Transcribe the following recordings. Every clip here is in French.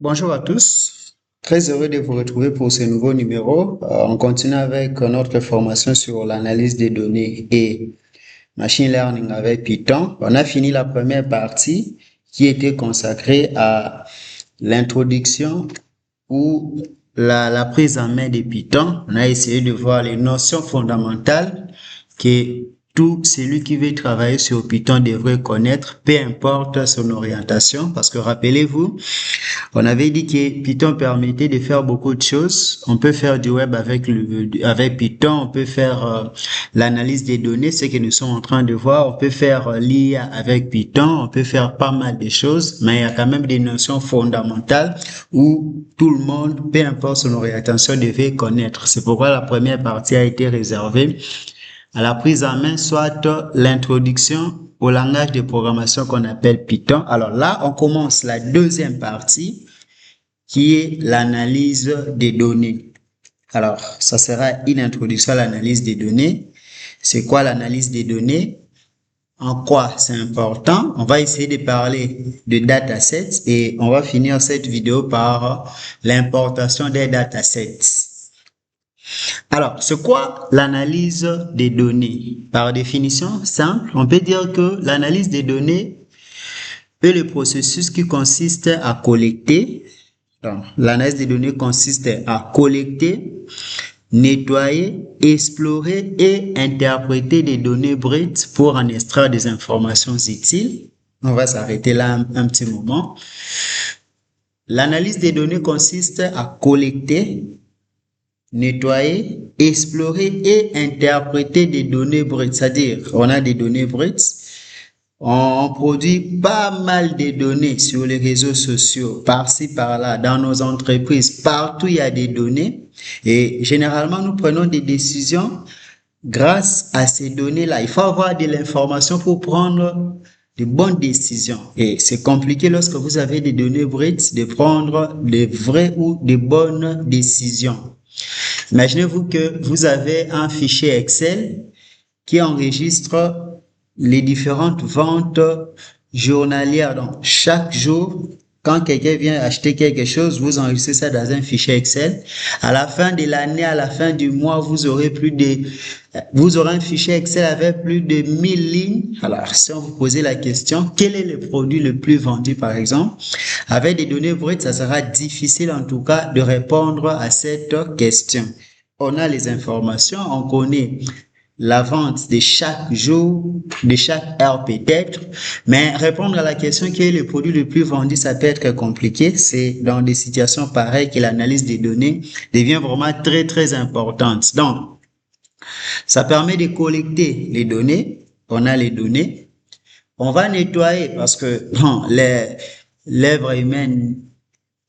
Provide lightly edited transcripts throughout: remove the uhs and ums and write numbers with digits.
Bonjour à tous, très heureux de vous retrouver pour ce nouveau numéro. On continue avec notre formation sur l'analyse des données et machine learning avec Python. On a fini la première partie qui était consacrée à l'introduction ou la prise en main de Python. On a essayé de voir les notions fondamentales que tout celui qui veut travailler sur Python devrait connaître, peu importe son orientation, parce que rappelez-vous, on avait dit que Python permettait de faire beaucoup de choses. On peut faire du web avec Python, on peut faire l'analyse des données, ce que nous sommes en train de voir. On peut faire l'IA avec Python, on peut faire pas mal de choses, mais il y a quand même des notions fondamentales où tout le monde, peu importe son orientation, devait connaître. C'est pourquoi la première partie a été réservée à la prise en main, soit l'introduction au langage de programmation qu'on appelle Python. Alors là, on commence la deuxième partie qui est l'analyse des données. Alors, ça sera une introduction à l'analyse des données. C'est quoi l'analyse des données? En quoi c'est important? On va essayer de parler de datasets et on va finir cette vidéo par l'importation des datasets. Alors, c'est quoi l'analyse des données? Par définition simple, on peut dire que l'analyse des données est le processus qui consiste à collecter. L'analyse des données consiste à collecter, nettoyer, explorer et interpréter des données brutes pour en extraire des informations utiles. On va s'arrêter là un petit moment. L'analyse des données consiste à collecter, nettoyer, explorer et interpréter des données brutes. C'est-à-dire, on a des données brutes, on produit pas mal de données sur les réseaux sociaux, par-ci, par-là, dans nos entreprises, partout il y a des données et généralement nous prenons des décisions grâce à ces données-là. Il faut avoir de l'information pour prendre de bonnes décisions et c'est compliqué lorsque vous avez des données brutes de prendre de vraies ou de bonnes décisions. Imaginez-vous que vous avez un fichier Excel qui enregistre les différentes ventes journalières. Donc, chaque jour, quand quelqu'un vient acheter quelque chose, vous enregistrez ça dans un fichier Excel. À la fin de l'année, à la fin du mois, vous aurez un fichier Excel avec plus de 1000 lignes. Alors, si on vous posait la question, quel est le produit le plus vendu, par exemple? Avec des données brutes, ça sera difficile, en tout cas, de répondre à cette question. On a les informations, on connaît la vente de chaque jour, de chaque heure peut-être, mais répondre à la question quel est le produit le plus vendu, ça peut être compliqué. C'est dans des situations pareilles que l'analyse des données devient vraiment très, très importante. Donc, ça permet de collecter les données. On a les données. On va nettoyer parce que bon, l'œuvre humaine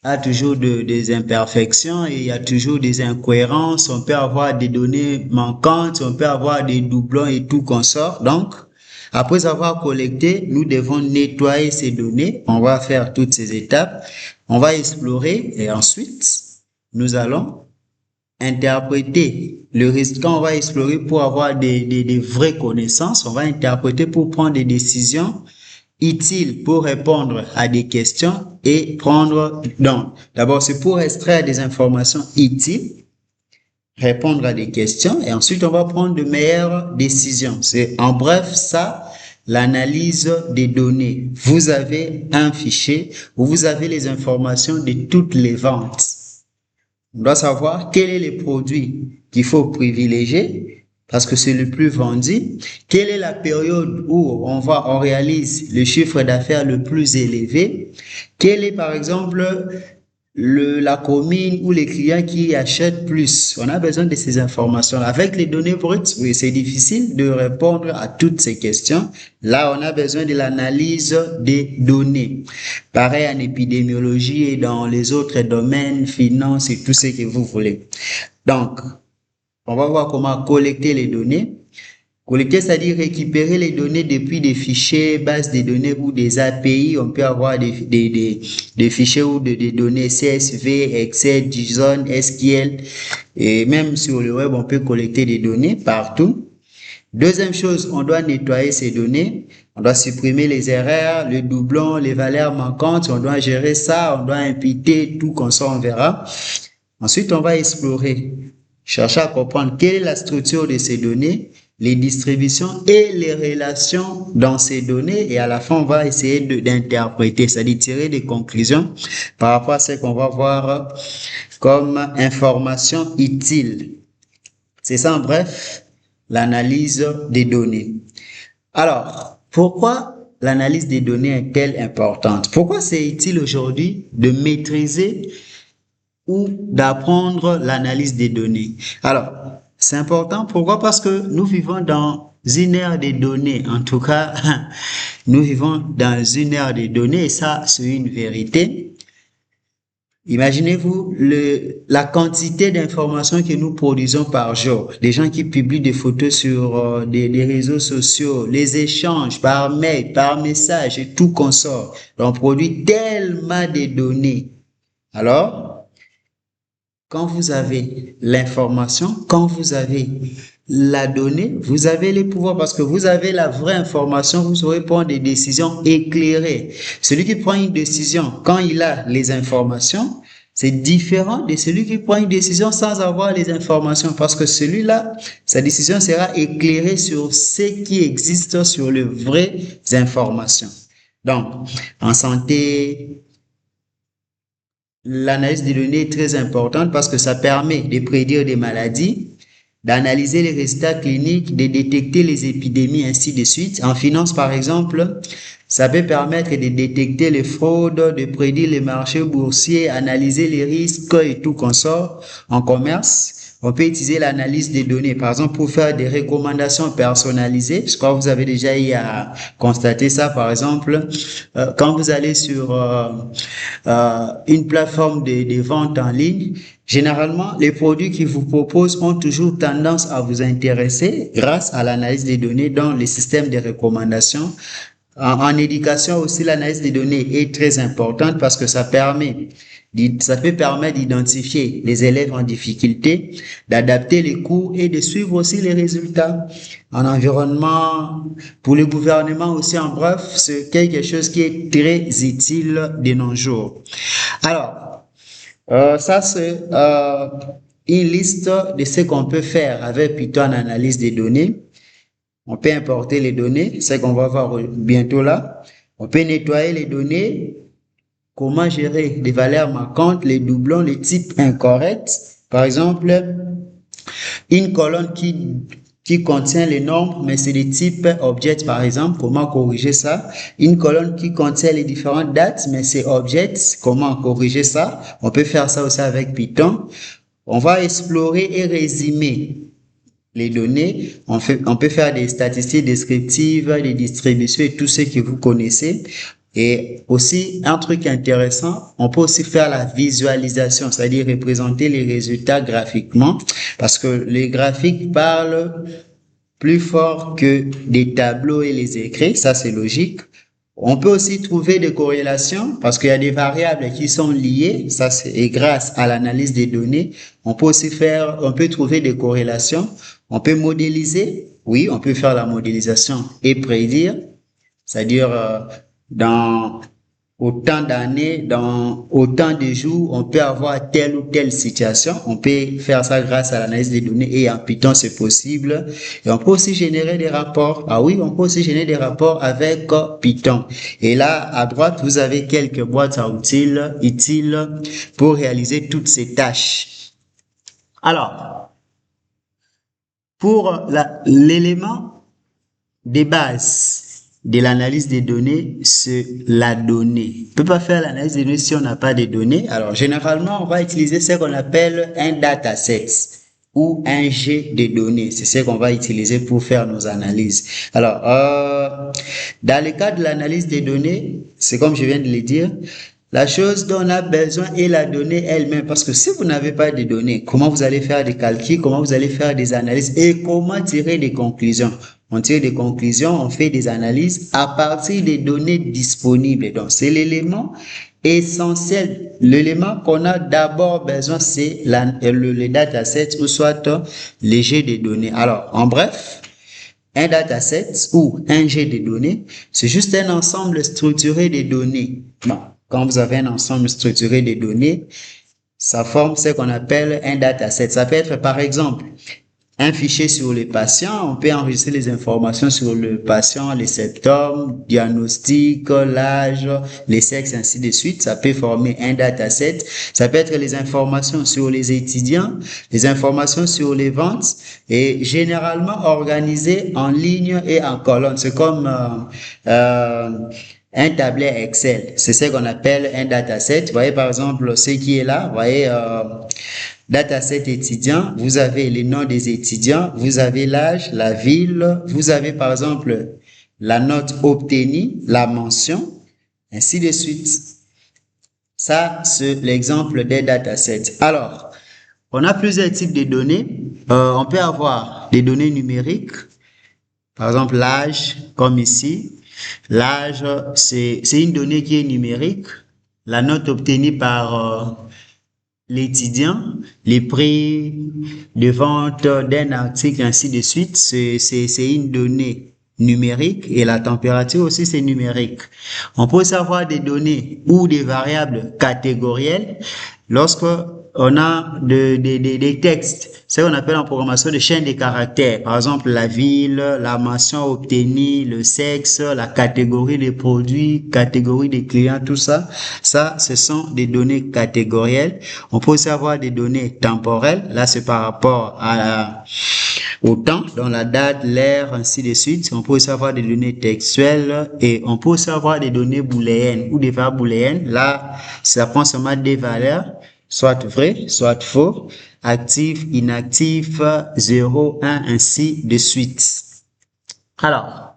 a toujours des imperfections et il y a toujours des incohérences. On peut avoir des données manquantes, on peut avoir des doublons et tout consort. Donc, après avoir collecté, nous devons nettoyer ces données. On va faire toutes ces étapes. On va explorer et ensuite, nous allons interpréter le risque. Quand on va explorer pour avoir des vraies connaissances, on va interpréter pour prendre des décisions utile pour répondre à des questions et prendre, donc, d'abord, c'est pour extraire des informations utiles, répondre à des questions et ensuite on va prendre de meilleures décisions. C'est, en bref, ça, l'analyse des données. Vous avez un fichier où vous avez les informations de toutes les ventes. On doit savoir quel est le produit qu'il faut privilégier parce que c'est le plus vendu. Quelle est la période où on réalise le chiffre d'affaires le plus élevé? Quelle est, par exemple, la commune ou les clients qui achètent plus? On a besoin de ces informations. Avec les données brutes, oui, c'est difficile de répondre à toutes ces questions. Là, on a besoin de l'analyse des données. Pareil en épidémiologie et dans les autres domaines, finance et tout ce que vous voulez. Donc, on va voir comment collecter les données. Collecter, c'est-à-dire récupérer les données depuis des fichiers, bases de données ou des API. On peut avoir des fichiers ou des données CSV, Excel, JSON, SQL. Et même sur le web, on peut collecter des données partout. Deuxième chose, on doit nettoyer ces données. On doit supprimer les erreurs, le doublon, les valeurs manquantes. On doit gérer ça. On doit imputer tout comme ça, on verra. Ensuite, on va explorer, chercher à comprendre quelle est la structure de ces données, les distributions et les relations dans ces données. Et à la fin, on va essayer d'interpréter, c'est-à-dire tirer des conclusions par rapport à ce qu'on va voir comme information utile. C'est ça en bref, l'analyse des données. Alors, pourquoi l'analyse des données est-elle importante? Pourquoi c'est utile aujourd'hui de maîtriser ou d'apprendre l'analyse des données? Alors, c'est important. Pourquoi? Parce que nous vivons dans une ère des données. En tout cas, nous vivons dans une ère des données et ça, c'est une vérité. Imaginez-vous la quantité d'informations que nous produisons par jour. Des gens qui publient des photos sur des réseaux sociaux, les échanges par mail, par message et tout consort. On produit tellement de données. Alors, quand vous avez l'information, quand vous avez la donnée, vous avez les pouvoirs parce que vous avez la vraie information, vous saurez prendre des décisions éclairées. Celui qui prend une décision quand il a les informations, c'est différent de celui qui prend une décision sans avoir les informations parce que celui-là, sa décision sera éclairée sur ce qui existe sur les vraies informations. Donc, en santé, l'analyse des données est très importante parce que ça permet de prédire des maladies, d'analyser les résultats cliniques, de détecter les épidémies, ainsi de suite. En finance, par exemple, ça peut permettre de détecter les fraudes, de prédire les marchés boursiers, analyser les risques et tout consort. En commerce, on peut utiliser l'analyse des données, par exemple, pour faire des recommandations personnalisées. Je crois que vous avez déjà eu à constater ça, par exemple, quand vous allez sur une plateforme de vente en ligne, généralement, les produits qu'ils vous proposent ont toujours tendance à vous intéresser grâce à l'analyse des données dans les systèmes de recommandations. En éducation aussi, l'analyse des données est très importante parce que ça peut permettre d'identifier les élèves en difficulté, d'adapter les cours et de suivre aussi les résultats. En environnement, pour le gouvernement aussi, en bref, c'est quelque chose qui est très utile de nos jours. Alors, ça c'est une liste de ce qu'on peut faire avec Python en analyse des données. On peut importer les données, c'est ce qu'on va voir bientôt là. On peut nettoyer les données. Comment gérer des valeurs manquantes, les doublons, les types incorrects. Par exemple, une colonne qui contient les nombres, mais c'est des types objects, par exemple. Comment corriger ça? Une colonne qui contient les différentes dates, mais c'est objects. Comment corriger ça? On peut faire ça aussi avec Python. On va explorer et résumer les données. On peut faire des statistiques descriptives, des distributions et tout ce que vous connaissez. Et aussi, un truc intéressant, on peut aussi faire la visualisation, c'est-à-dire représenter les résultats graphiquement, parce que les graphiques parlent plus fort que des tableaux et les écrits, ça c'est logique. On peut aussi trouver des corrélations parce qu'il y a des variables qui sont liées, ça c'est grâce à l'analyse des données. On peut trouver des corrélations, on peut modéliser, oui, on peut faire la modélisation et prédire, c'est-à-dire dans autant d'années, dans autant de jours, on peut avoir telle ou telle situation. On peut faire ça grâce à l'analyse des données et en Python, c'est possible. Et on peut aussi générer des rapports. Ah oui, on peut aussi générer des rapports avec Python. Et là, à droite, vous avez quelques boîtes à outils utiles pour réaliser toutes ces tâches. Alors, pour l'élément des bases de l'analyse des données, c'est la donnée. On ne peut pas faire l'analyse des données si on n'a pas de données. Alors, généralement, on va utiliser ce qu'on appelle un dataset ou un jet de données. C'est ce qu'on va utiliser pour faire nos analyses. Alors, dans le cas de l'analyse des données, c'est comme je viens de le dire, la chose dont on a besoin est la donnée elle-même. Parce que si vous n'avez pas de données, comment vous allez faire des calculs, comment vous allez faire des analyses et comment tirer des conclusions? On tire des conclusions, on fait des analyses à partir des données disponibles. Donc, c'est l'élément essentiel. L'élément qu'on a d'abord besoin, c'est le dataset ou soit les jets de données. Alors, en bref, Un dataset ou un jet de données, c'est juste un ensemble structuré de données. Bon, quand vous avez un ensemble structuré de données, ça forme ce qu'on appelle un dataset. Ça peut être par exemple un fichier sur le patient, on peut enregistrer les informations sur le patient, les symptômes, diagnostic, l'âge, les sexes, ainsi de suite. Ça peut former un dataset. Ça peut être les informations sur les étudiants, les informations sur les ventes et généralement organisées en ligne et en colonne. C'est comme un tableur Excel. C'est ce qu'on appelle un dataset. Vous voyez par exemple ce qui est là. Vous voyez dataset étudiant, vous avez les noms des étudiants, vous avez l'âge, la ville, vous avez par exemple la note obtenue, la mention, ainsi de suite. Ça, c'est l'exemple des datasets. Alors, on a plusieurs types de données. On peut avoir des données numériques, par exemple l'âge, comme ici. L'âge, c'est une donnée qui est numérique. La note obtenue par l'étudiant, les prix de vente d'un article, ainsi de suite, c'est une donnée numérique et la température aussi, c'est numérique. On peut savoir des données ou des variables catégorielles lorsque on a des textes. C'est ce qu'on appelle en programmation des chaînes de caractères. Par exemple, la ville, la mention obtenue, le sexe, la catégorie des produits, catégorie des clients, tout ça. Ça, ce sont des données catégorielles. On peut aussi avoir des données temporelles. Là, c'est par rapport au temps, dans la date, l'heure, ainsi de suite. On peut aussi avoir des données textuelles et on peut aussi avoir des données booléennes ou des variables booléennes. Là, ça prend seulement des valeurs, soit vrai, soit faux, actif, inactif, 0, 1, ainsi de suite. Alors,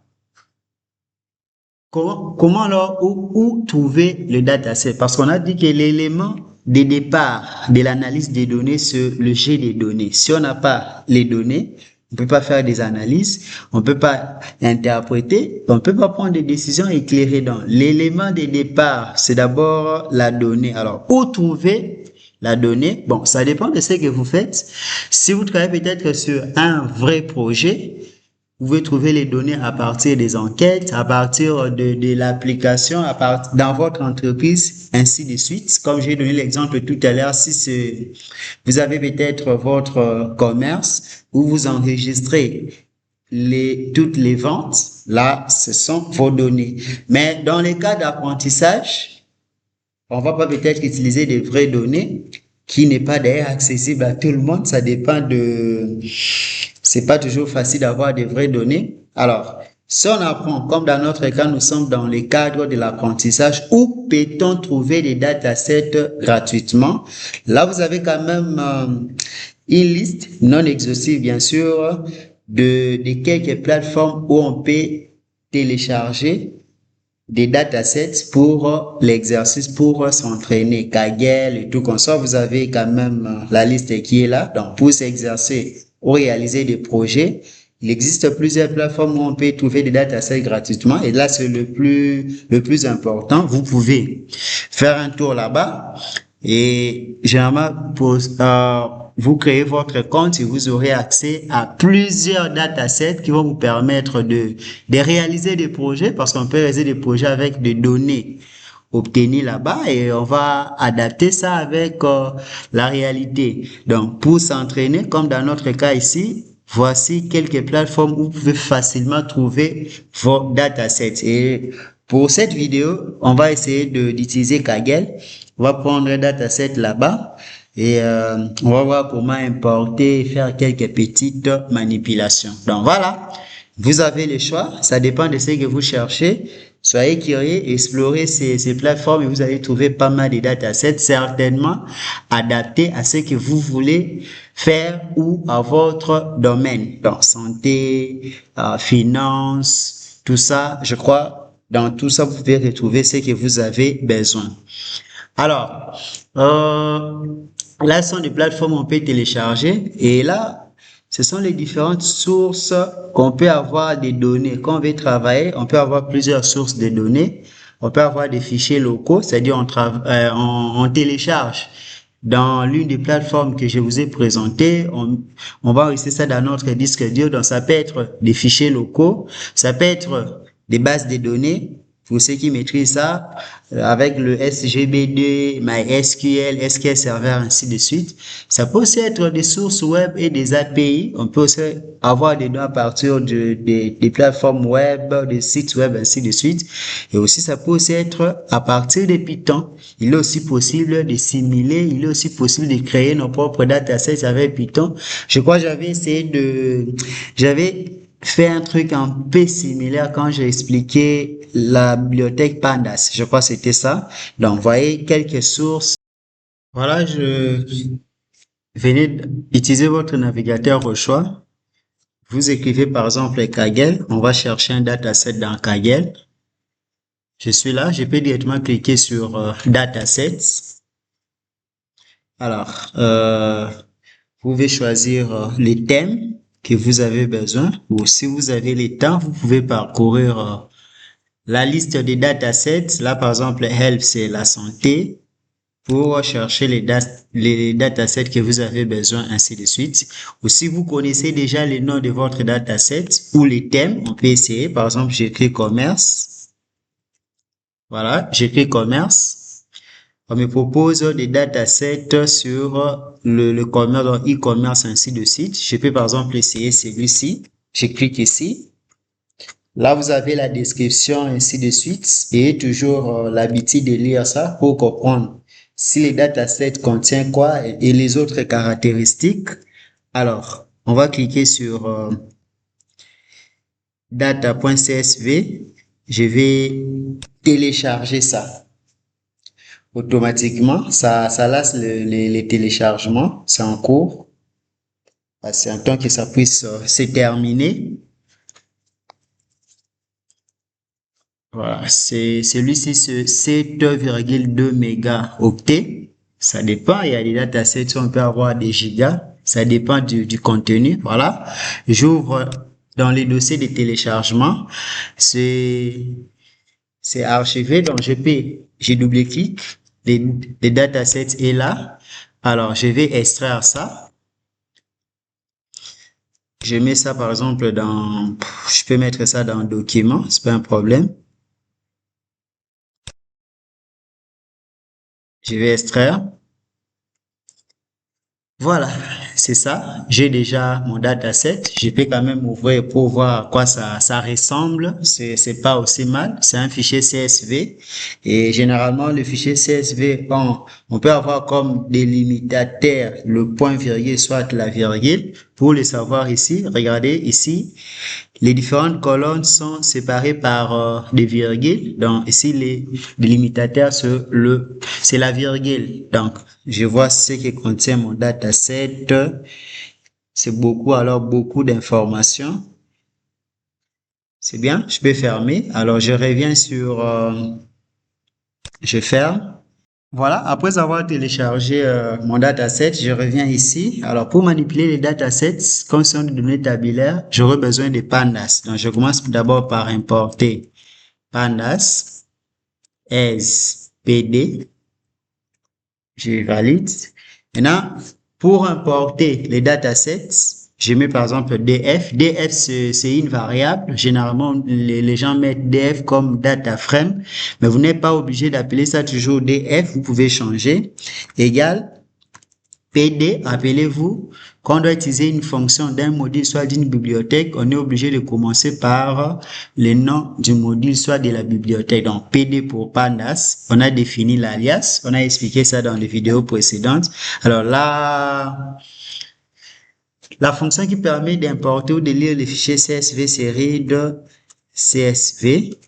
comment alors, où trouver le dataset? Parce qu'on a dit que l'élément de départ de l'analyse des données, c'est le jet des données. Si on n'a pas les données, on peut pas faire des analyses, on peut pas interpréter, on peut pas prendre des décisions éclairées. Donc, l'élément de départ, c'est d'abord la donnée. Alors, où trouver la donnée? Bon, ça dépend de ce que vous faites. Si vous travaillez peut-être sur un vrai projet, vous pouvez trouver les données à partir des enquêtes, à partir de l'application, dans votre entreprise, ainsi de suite. Comme j'ai donné l'exemple tout à l'heure, si vous avez peut-être votre commerce où vous enregistrez toutes les ventes, là, ce sont vos données. Mais dans les cas d'apprentissage, on va pas peut-être utiliser des vraies données qui n'est pas d'ailleurs accessible à tout le monde. Ça dépend c'est pas toujours facile d'avoir des vraies données. Alors, si on apprend, comme dans notre cas, nous sommes dans le cadre de l'apprentissage, où peut-on trouver des datasets gratuitement? Là, vous avez quand même une liste non exhaustive, bien sûr, de quelques plateformes où on peut télécharger des datasets pour l'exercice, pour s'entraîner, Kaggle et tout comme ça. Vous avez quand même la liste qui est là. Donc, pour s'exercer ou réaliser des projets, il existe plusieurs plateformes où on peut trouver des datasets gratuitement. Et là, c'est le plus important. Vous pouvez faire un tour là-bas et généralement, vous créez votre compte et vous aurez accès à plusieurs datasets qui vont vous permettre de réaliser des projets, parce qu'on peut réaliser des projets avec des données obtenues là-bas et on va adapter ça avec la réalité. Donc, pour s'entraîner, comme dans notre cas ici, voici quelques plateformes où vous pouvez facilement trouver vos datasets. Et pour cette vidéo, on va essayer d'utiliser Kaggle. On va prendre un dataset là-bas. Et on va voir comment importer et faire quelques petites manipulations. Donc voilà, vous avez le choix, ça dépend de ce que vous cherchez. Soyez curieux, explorez ces plateformes et vous allez trouver pas mal de datasets certainement adaptés à ce que vous voulez faire ou à votre domaine. Donc santé, finance, tout ça, je crois, dans tout ça, vous pouvez retrouver ce que vous avez besoin. Alors, là, ce sont des plateformes qu'on peut télécharger et là, ce sont les différentes sources qu'on peut avoir des données. Quand on veut travailler, on peut avoir plusieurs sources de données. On peut avoir des fichiers locaux, c'est-à-dire on télécharge dans l'une des plateformes que je vous ai présentées. On va enregistrer ça dans notre disque dur. Donc, ça peut être des fichiers locaux, ça peut être des bases de données. Pour ceux qui maîtrisent ça, avec le SGBD, MySQL, SQL Server, ainsi de suite. Ça peut aussi être des sources web et des API. On peut aussi avoir des données à partir des plateformes web, des sites web, ainsi de suite. Et aussi, ça peut aussi être à partir de Python. Il est aussi possible de simuler, il est aussi possible de créer nos propres datasets avec Python. Je crois que j'avais fait un truc un peu similaire quand j'ai expliqué la bibliothèque Pandas. Je crois que c'était ça. Donc, voyez quelques sources. Voilà, venez d'utiliser votre navigateur au choix. Vous écrivez par exemple Kaggle. On va chercher un dataset dans Kaggle. Je suis là, je peux directement cliquer sur Datasets. Alors, vous pouvez choisir les thèmes que vous avez besoin, ou si vous avez le temps, vous pouvez parcourir la liste des datasets. Là, par exemple, Health, c'est la santé, pour chercher les datasets que vous avez besoin, ainsi de suite. Ou si vous connaissez déjà les noms de votre dataset ou les thèmes, on peut essayer. Par exemple, j'écris commerce. Voilà, j'écris commerce. On me propose des datasets sur le commerce, donc e-commerce, ainsi de suite. Je peux par exemple essayer celui-ci. Je clique ici. Là, vous avez la description, ainsi de suite. Et toujours l'habitude de lire ça pour comprendre si les datasets contiennent quoi et les autres caractéristiques. Alors, on va cliquer sur data.csv. Je vais télécharger ça. Automatiquement, ça lance les téléchargements. C'est en cours. C'est un temps que ça puisse se terminer. Voilà, c'est celui-ci, ce 7,2 mégaoctets. Ça dépend, il y a des datasets où on peut avoir des gigas. Ça dépend du contenu. Voilà. J'ouvre dans les dossiers de téléchargement. C'est archivé, donc je double-clique. Les datasets est là. Alors, je vais extraire ça. Je mets ça, par exemple, je peux mettre ça dans document, c'est pas un problème. Je vais extraire. Voilà, c'est ça. J'ai déjà mon dataset. Je peux quand même ouvrir pour voir à quoi ça ressemble. C'est pas aussi mal. C'est un fichier CSV. Et généralement, le fichier CSV, on peut avoir comme délimitateur le point virgule, soit la virgule. Pour le savoir ici, regardez ici. Les différentes colonnes sont séparées par des virgules. Donc ici, les délimitateurs, c'est la virgule. Donc, je vois ce qui contient mon dataset. C'est beaucoup, alors beaucoup d'informations. C'est bien, je peux fermer. Alors, je reviens je ferme. Voilà, après avoir téléchargé mon dataset, je reviens ici. Alors, pour manipuler les datasets, comme ce sont des données tabulaires, j'aurai besoin de pandas. Donc, je commence d'abord par importer pandas as pd. Je valide. Maintenant, pour importer les datasets, je mets par exemple df. Df, c'est une variable. Généralement, les gens mettent df comme data frame, mais vous n'êtes pas obligé d'appeler ça toujours df. Vous pouvez changer. Égal pd. Rappelez-vous qu'on doit utiliser une fonction d'un module, soit d'une bibliothèque. On est obligé de commencer par le nom du module, soit de la bibliothèque. Donc, pd pour pandas. On a défini l'alias. On a expliqué ça dans les vidéos précédentes. Alors là, la fonction qui permet d'importer ou de lire les fichiers CSV, c'est read CSV.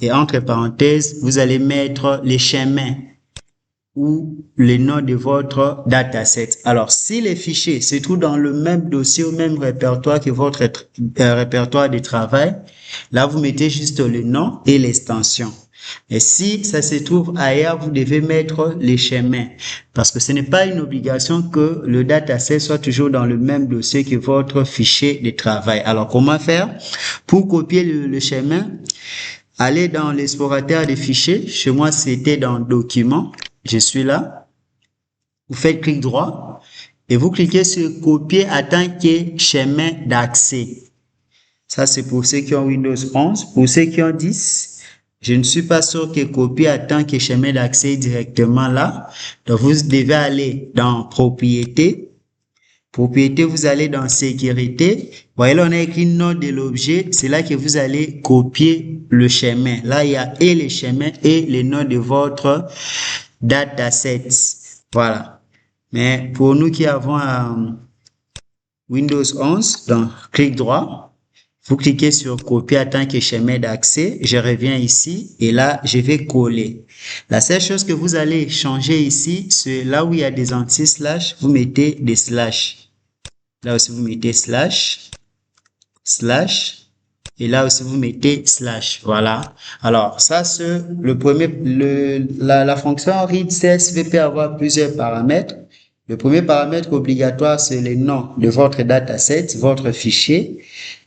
Et entre parenthèses, vous allez mettre les chemins ou le nom de votre dataset. Alors, si les fichiers se trouvent dans le même dossier ou même répertoire que votre répertoire de travail, là, vous mettez juste le nom et l'extension. Et si ça se trouve ailleurs, vous devez mettre les chemins parce que ce n'est pas une obligation que le dataset soit toujours dans le même dossier que votre fichier de travail. Alors, comment faire? Pour copier le chemin, allez dans l'explorateur des fichiers. Chez moi, c'était dans Documents. Je suis là. vous faites clic droit et vous cliquez sur copier en tant que chemin d'accès. Ça, c'est pour ceux qui ont Windows 11. Pour ceux qui ont 10, je ne suis pas sûr que copier en tant que chemin d'accès directement là. Donc, vous devez aller dans propriété. Propriété, vous allez dans sécurité. Voyez là, on a écrit nom de l'objet. C'est là que vous allez copier le chemin. Là, il y a et le chemin et le nom de votre dataset. Voilà. Mais pour nous qui avons Windows 11, donc clic droit. Vous cliquez sur copier en tant que chemin d'accès. Je reviens ici et là, je vais coller. La seule chose que vous allez changer ici, c'est là où il y a des anti-slash, vous mettez des slash. Là aussi, vous mettez slash, slash. Et là aussi, vous mettez slash. Voilà. Alors, ça, c'est le premier, la fonction read CSV peut avoir plusieurs paramètres. Le premier paramètre obligatoire, c'est le nom de votre dataset, votre fichier.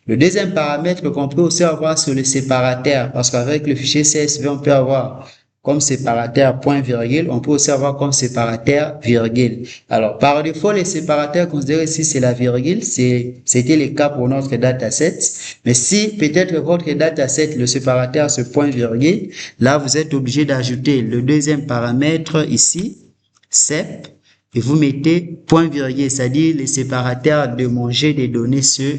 Le deuxième paramètre qu'on peut aussi avoir sur le séparateur, parce qu'avec le fichier CSV, on peut avoir comme séparateur point virgule, on peut aussi avoir comme séparateur virgule. Alors, par défaut, les séparateurs considérés ici, c'est la virgule, c'était le cas pour notre dataset. Mais si peut-être votre dataset, le séparateur, c'est point virgule, là, vous êtes obligé d'ajouter le deuxième paramètre ici, sep, et vous mettez point virgule, c'est-à-dire le séparateur de mon jet des données sur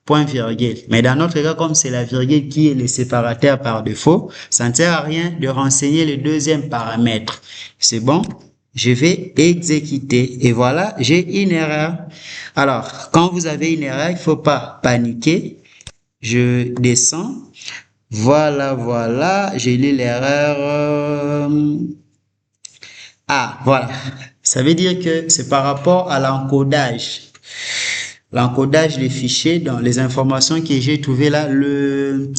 point virgule. Mais dans notre cas, comme c'est la virgule qui est le séparateur par défaut, ça ne sert à rien de renseigner le deuxième paramètre. C'est bon? Je vais exécuter et voilà, j'ai une erreur. Alors, quand vous avez une erreur, il ne faut pas paniquer. Je descends. Voilà, j'ai lu l'erreur. Ah, voilà. Ça veut dire que c'est par rapport à l'encodage. L'encodage des fichiers, dans les informations que j'ai trouvées là, le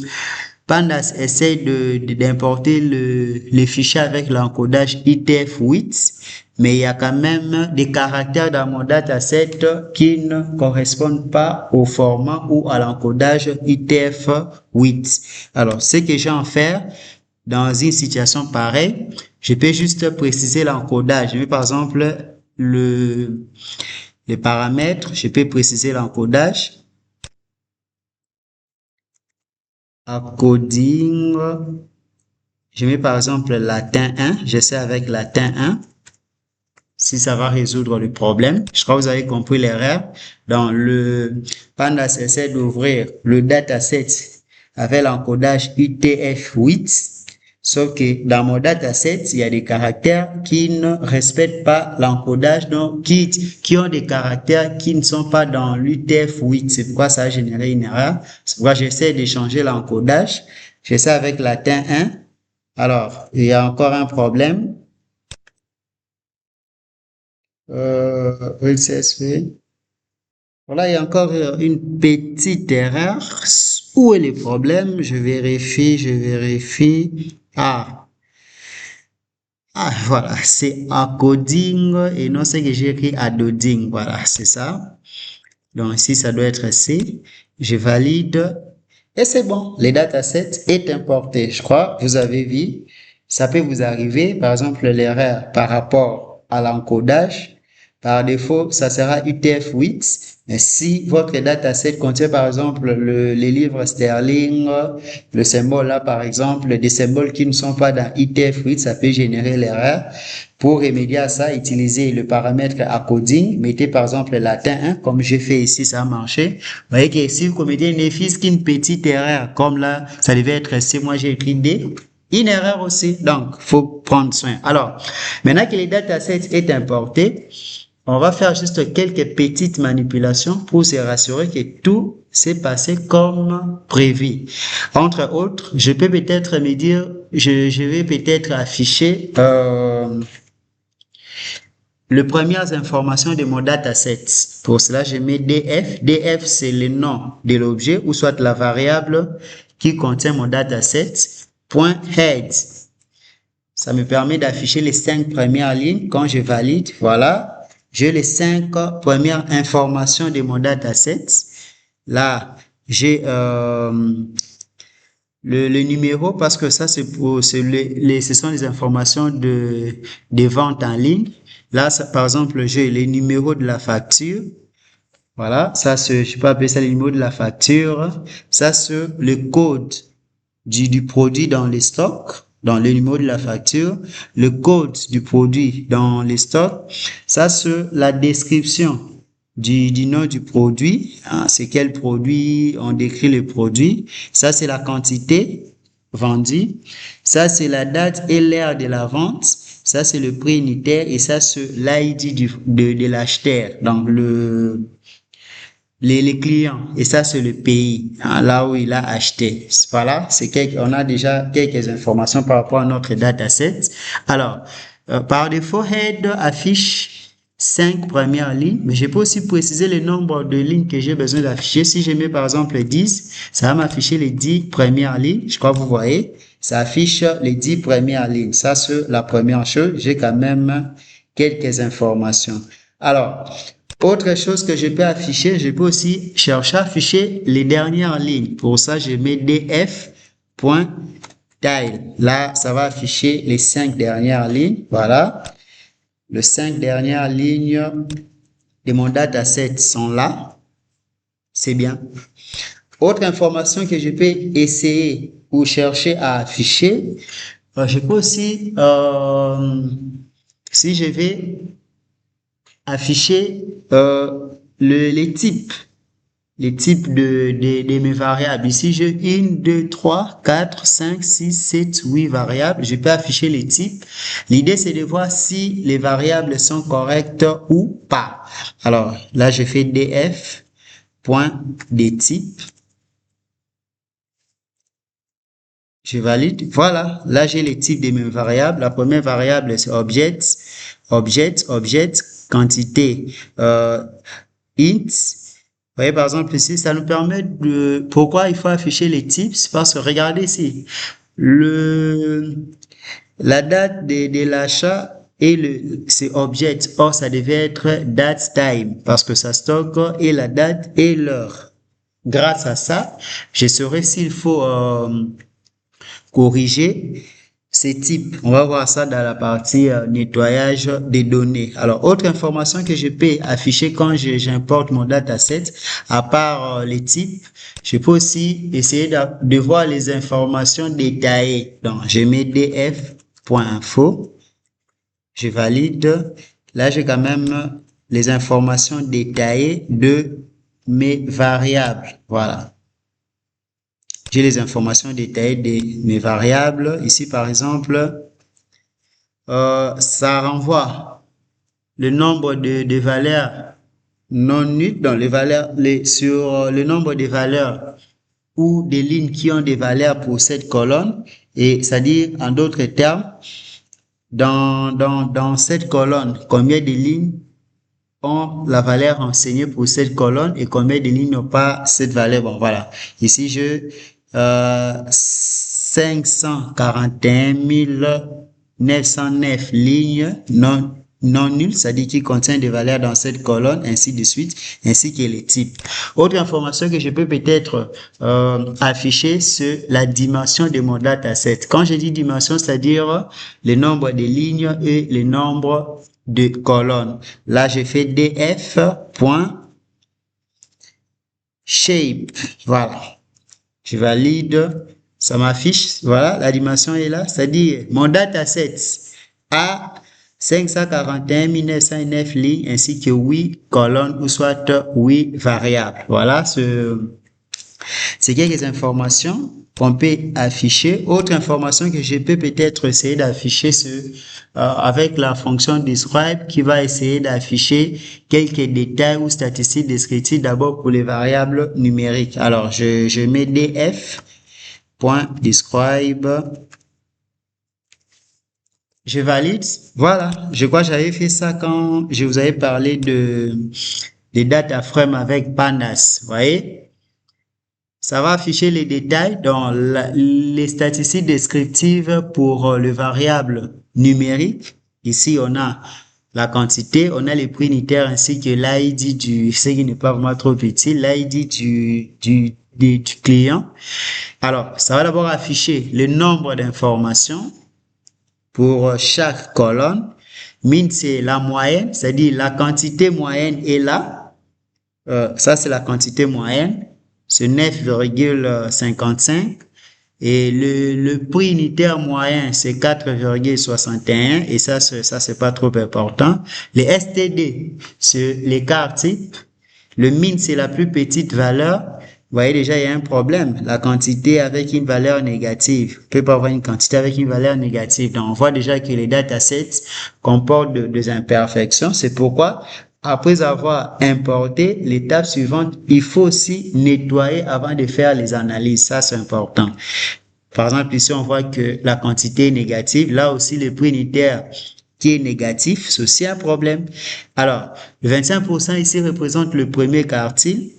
Pandas essaie d'importer les fichiers avec l'encodage ITF8, mais il y a quand même des caractères dans mon dataset qui ne correspondent pas au format ou à l'encodage ITF8. Alors, ce que j'ai en faire dans une situation pareille, je peux juste préciser l'encodage. Je vais par exemple les paramètres, je peux préciser l'encodage. Encoding, je mets par exemple latin 1, j'essaie avec latin 1, si ça va résoudre le problème. Je crois que vous avez compris l'erreur. Dans le Pandas essaie d'ouvrir le dataset avec l'encodage UTF-8, sauf que dans mon dataset, il y a des caractères qui ne respectent pas l'encodage, donc qui ont des caractères qui ne sont pas dans l'UTF-8. C'est pourquoi ça a généré une erreur. C'est pourquoi j'essaie de changer l'encodage. J'essaie avec latin 1. Alors, il y a encore un problème. CSV. Voilà, il y a encore une petite erreur. Où est le problème? Je vérifie. Ah, voilà, c'est encoding et non c'est que j'ai écrit adding. Voilà, c'est ça. Donc ici, ça doit être C. Je valide et c'est bon. Le dataset est importé. Je crois, vous avez vu, ça peut vous arriver. Par exemple, l'erreur par rapport à l'encodage. Par défaut, ça sera UTF-8. Mais si votre dataset contient par exemple les livres sterling, le symbole là par exemple, des symboles qui ne sont pas dans UTF-8, ça peut générer l'erreur. Pour remédier à ça, utilisez le paramètre encoding. Mettez par exemple latin 1, comme j'ai fait ici, ça a marché. Vous voyez que si vous commettez une petite erreur, comme là, ça devait être C, moi j'ai écrit D. Une erreur aussi, donc faut prendre soin. Alors, maintenant que le dataset est importé, on va faire juste quelques petites manipulations pour se rassurer que tout s'est passé comme prévu. Entre autres, je peux peut-être me dire, je vais peut-être afficher les premières informations de mon dataset. Pour cela, je mets df. df, c'est le nom de l'objet ou soit la variable qui contient mon dataset. .head. Ça me permet d'afficher les 5 premières lignes. Quand je valide, voilà. J'ai les 5 premières informations de mon dataset. Là, j'ai le numéro parce que ça, ce sont les informations de vente en ligne. Là, ça, par exemple, j'ai les numéros de la facture. Voilà, ça c'est, je peux appeler ça le numéro de la facture. Ça c'est le code du produit dans les stocks, dans le numéro de la facture, le code du produit dans les stocks. Ça c'est la description du nom du produit. Hein, c'est quel produit, on décrit le produit. Ça c'est la quantité vendue. Ça c'est la date et l'heure de la vente. Ça c'est le prix unitaire et ça c'est l'ID de l'acheteur. Donc les clients, et ça c'est le pays, hein, là où il a acheté. Voilà, on a déjà quelques informations par rapport à notre dataset. Alors, par défaut, Head affiche 5 premières lignes, mais je peux aussi préciser le nombre de lignes que j'ai besoin d'afficher. Si je mets par exemple 10, ça va m'afficher les 10 premières lignes. Je crois que vous voyez, ça affiche les 10 premières lignes. Ça c'est la première chose. J'ai quand même quelques informations. Alors, autre chose que je peux afficher, je peux aussi chercher à afficher les dernières lignes. Pour ça, je mets df.tile. Là, ça va afficher les 5 dernières lignes. Voilà. Les 5 dernières lignes de mon dataset sont là. C'est bien. Autre information que je peux essayer ou chercher à afficher, je peux aussi, si je vais afficher les types de mes variables. Ici, j'ai 1, 2, 3, 4, 5, 6, 7, 8 variables. Je peux afficher les types. L'idée, c'est de voir si les variables sont correctes ou pas. Alors, là, je fais df.desTypes. Je valide. Voilà. Là, j'ai les types de mes variables. La première variable, c'est object, quantité, int. Vous voyez, par exemple, ici, ça nous permet de... Pourquoi il faut afficher les types? Parce que regardez ici, la date de l'achat et c'est object. Or, ça devait être date time parce que ça stocke et la date et l'heure. Grâce à ça, je saurai s'il faut corriger ces types. On va voir ça dans la partie nettoyage des données. Alors, autre information que je peux afficher quand j'importe mon dataset, à part les types, je peux aussi essayer de voir les informations détaillées. Donc, je mets df.info, je valide. Là, j'ai quand même les informations détaillées de mes variables. Voilà. J'ai les informations détaillées de mes variables. Ici, par exemple, ça renvoie le nombre de valeurs non nulles, donc sur le nombre de valeurs ou des lignes qui ont des valeurs pour cette colonne. Et c'est-à-dire, en d'autres termes, dans cette colonne, combien de lignes ont la valeur renseignée pour cette colonne et combien de lignes n'ont pas cette valeur. Bon, voilà. Ici, je 541 909 lignes non nulles, c'est-à-dire qui contient des valeurs dans cette colonne, ainsi de suite, ainsi que les types. Autre information que je peux peut-être afficher, c'est la dimension de mon dataset. Quand je dis dimension, c'est-à-dire le nombre de lignes et le nombre de colonnes. Là, je fais df.shape. Voilà. Je valide, ça m'affiche, voilà, la dimension est là, c'est-à-dire mon dataset a 541 909 lignes ainsi que 8 colonnes ou soit 8 variables. Voilà, c'est quelques informations qu'on peut afficher. Autre information que je peux peut-être essayer d'afficher, c'est avec la fonction describe qui va essayer d'afficher quelques détails ou statistiques descriptives d'abord pour les variables numériques. Alors, je mets df.describe. Je valide. Voilà. Je crois que j'avais fait ça quand je vous avais parlé des data frames avec Pandas. Vous voyez? Ça va afficher les détails dans les statistiques descriptives pour le variable numérique. Ici, on a la quantité, on a les prix unitaires ainsi que l'ID ce qui n'est pas vraiment trop petit, l'ID du client. Alors, ça va d'abord afficher le nombre d'informations pour chaque colonne Mean, c'est la moyenne, c'est-à-dire la quantité moyenne est là. Ça, c'est la quantité moyenne. C'est 9,55. Et le prix unitaire moyen, c'est 4,61. Et ça, c'est pas trop important. Les STD, c'est l'écart type. Le mean, c'est la plus petite valeur. Vous voyez déjà, il y a un problème. La quantité avec une valeur négative. On ne peut pas avoir une quantité avec une valeur négative. Donc, on voit déjà que les datasets comportent des imperfections. C'est pourquoi, après avoir importé l'étape suivante, il faut aussi nettoyer avant de faire les analyses. Ça, c'est important. Par exemple, ici, on voit que la quantité est négative. Là aussi, le prix unitaire qui est négatif, c'est aussi un problème. Alors, le 25% ici représente le premier quartile.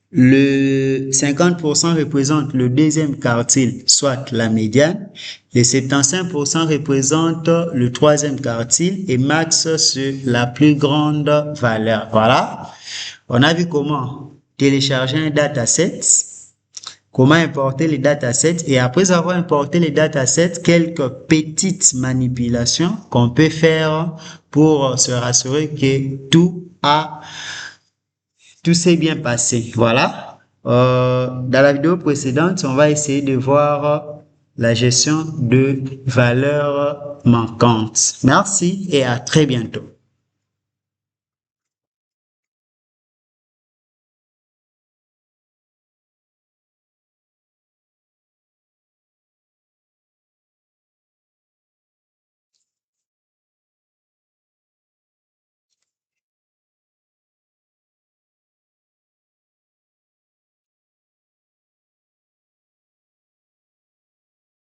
Le 50% représente le deuxième quartile, soit la médiane. Les 75% représentent le troisième quartile et max, c'est la plus grande valeur. Voilà. On a vu comment télécharger un dataset, comment importer les datasets et après avoir importé les datasets, quelques petites manipulations qu'on peut faire pour se rassurer que tout s'est bien passé. Voilà. Dans la vidéo précédente, on va essayer de voir la gestion de valeurs manquantes. Merci et à très bientôt.